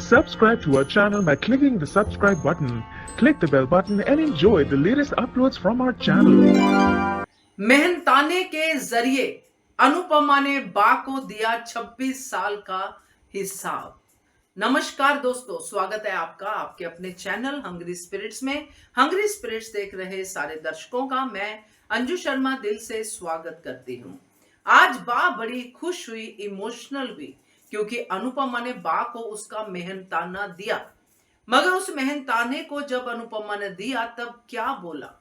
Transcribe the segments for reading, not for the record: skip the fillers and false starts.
Subscribe to our channel by clicking the subscribe button. Click the bell button and enjoy the latest uploads from our channel. मेहनताने के जरिए अनुपमा ने बा को दिया 26 साल का हिसाब। नमस्कार दोस्तों, स्वागत है आपका आपके अपने चैनल हंग्री स्पिरिट्स में। हंग्री स्पिरिट्स देख रहे सारे दर्शकों का मैं अंजू शर्मा दिल से स्वागत करती हूँ। आज बा बड़ी खुश हुई, इमोशनल हुई, क्योंकि अनुपमा ने बा को उसका मेहनताना दिया। मगर उस मेहनताने को जब अनुपमा ने दिया तब क्या बोला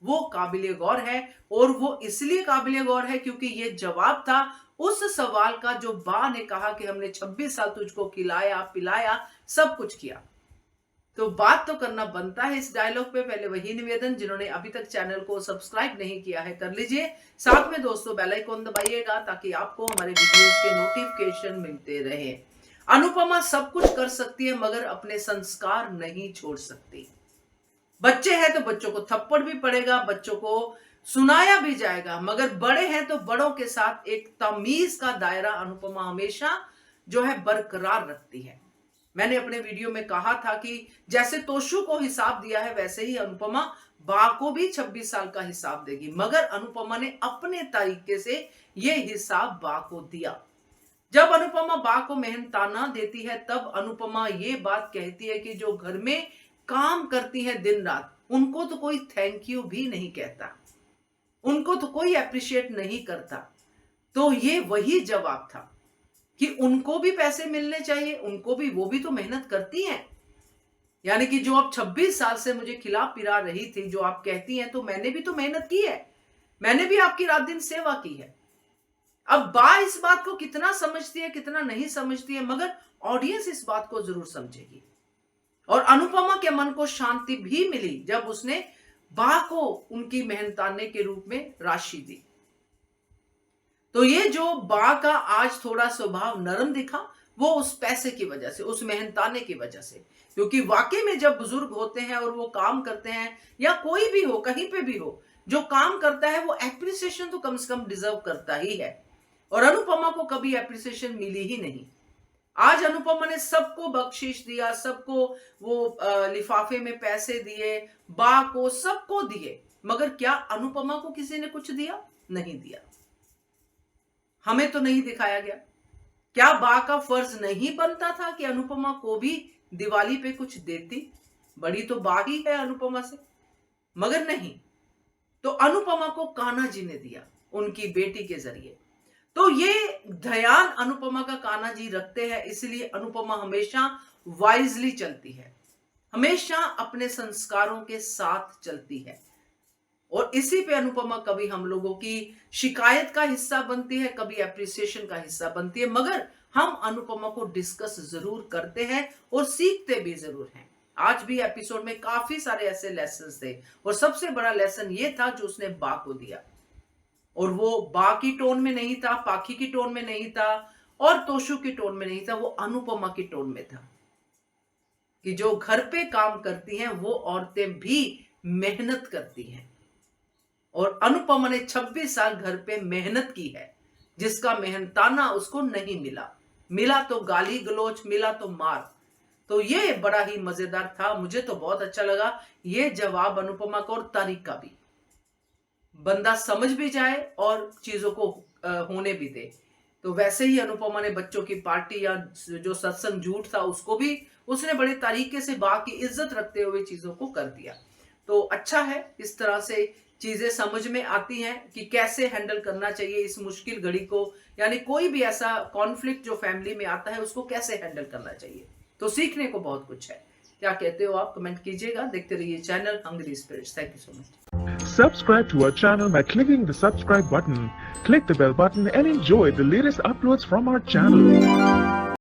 वो काबिले गौर है, और वो इसलिए काबिले गौर है क्योंकि ये जवाब था उस सवाल का जो बा ने कहा कि हमने 26 साल तुझको खिलाया पिलाया सब कुछ किया। तो बात तो करना बनता है इस डायलॉग पे। पहले वही निवेदन, जिन्होंने अभी तक चैनल को सब्सक्राइब नहीं किया है कर लीजिए, साथ में दोस्तों बेल आइकन दबाइएगा ताकि आपको हमारे वीडियोस के नोटिफिकेशन मिलते रहे। अनुपमा सब कुछ कर सकती है मगर अपने संस्कार नहीं छोड़ सकती। बच्चे हैं तो बच्चों को थप्पड़ भी पड़ेगा, बच्चों को सुनाया भी जाएगा, मगर बड़े हैं तो बड़ों के साथ एक तमीज का दायरा अनुपमा हमेशा जो है बरकरार रखती है। मैंने अपने वीडियो में कहा था कि जैसे तोशु को हिसाब दिया है वैसे ही अनुपमा बा को भी 26 साल का हिसाब देगी, मगर अनुपमा ने अपने तरीके से यह हिसाब बा को दिया। जब अनुपमा बा को मेहनताना देती है तब अनुपमा ये बात कहती है कि जो घर में काम करती है दिन रात उनको तो कोई थैंक यू भी नहीं कहता, उनको तो कोई अप्रिशिएट नहीं करता। तो ये वही जवाब था कि उनको भी पैसे मिलने चाहिए, उनको भी, वो भी तो मेहनत करती हैं। यानी कि जो आप 26 साल से मुझे खिला पिला रही थी, जो आप कहती हैं, तो मैंने भी तो मेहनत की है, मैंने भी आपकी रात दिन सेवा की है। अब बा इस बात को कितना समझती है कितना नहीं समझती है, मगर ऑडियंस इस बात को जरूर समझेगी। और अनुपमा के मन को शांति भी मिली जब उसने बा को उनकी मेहनताने के रूप में राशि दी। तो ये जो बा का आज थोड़ा स्वभाव नरम दिखा वो उस पैसे की वजह से, उस मेहनताने की वजह से। क्योंकि वाकई में जब बुजुर्ग होते हैं और वो काम करते हैं, या कोई भी हो कहीं पे भी हो, जो काम करता है वो एप्रिसिएशन तो कम से कम डिजर्व करता ही है। और अनुपमा को कभी एप्रिसिएशन मिली ही नहीं। आज अनुपमा ने सबको बख्शिश दिया, सबको वो लिफाफे में पैसे दिए, बा को सबको दिए, मगर क्या अनुपमा को किसी ने कुछ दिया? नहीं दिया। हमें तो नहीं दिखाया गया। क्या बा का फर्ज नहीं बनता था कि अनुपमा को भी दिवाली पे कुछ देती? बड़ी तो बा ही है अनुपमा से, मगर नहीं। तो अनुपमा को कान्हा जी ने दिया उनकी बेटी के जरिए। तो ये ध्यान अनुपमा का कान्हा जी रखते हैं, इसलिए अनुपमा हमेशा वाइजली चलती है, हमेशा अपने संस्कारों के साथ चलती है। और इसी पे अनुपमा कभी हम लोगों की शिकायत का हिस्सा बनती है, कभी एप्रिसिएशन का हिस्सा बनती है, मगर हम अनुपमा को डिस्कस जरूर करते हैं और सीखते भी जरूर हैं। आज भी एपिसोड में काफी सारे ऐसे लेसन थे, और सबसे बड़ा लेसन ये था जो उसने बा को दिया। और वो बा की टोन में नहीं था, पाखी की टोन में नहीं था, और तोशु की टोन में नहीं था, वो अनुपमा की टोन में था कि जो घर पे काम करती हैं वो औरतें भी मेहनत करती हैं। और अनुपमा ने 26 साल घर पे मेहनत की है, जिसका मेहनताना उसको नहीं मिला। मिला तो गाली गलोच, मिला तो मार। तो ये बड़ा ही मजेदार था, मुझे तो बहुत अच्छा लगा ये जवाब अनुपमा का, और तरीका भी। बंदा समझ भी जाए और चीजों को होने भी दे। तो वैसे ही अनुपमा ने बच्चों की पार्टी या जो सत्संग झूठ था उसको भी उसने बड़े तरीके से बा की इज्जत रखते हुए चीजों को कर दिया। तो अच्छा है, इस तरह से चीजें समझ में आती हैं कि कैसे हैंडल करना चाहिए इस मुश्किल घड़ी को। यानी कोई भी ऐसा कॉन्फ्लिक्ट जो फैमिली में आता है उसको कैसे हैंडल करना चाहिए। तो सीखने को बहुत कुछ है। क्या कहते हो आप? कमेंट कीजिएगा। देखते रहिए channel Hungry Spirits. Thank you so much. Subscribe to our channel by clicking the subscribe button. Click the bell button and enjoy the latest uploads from our channel.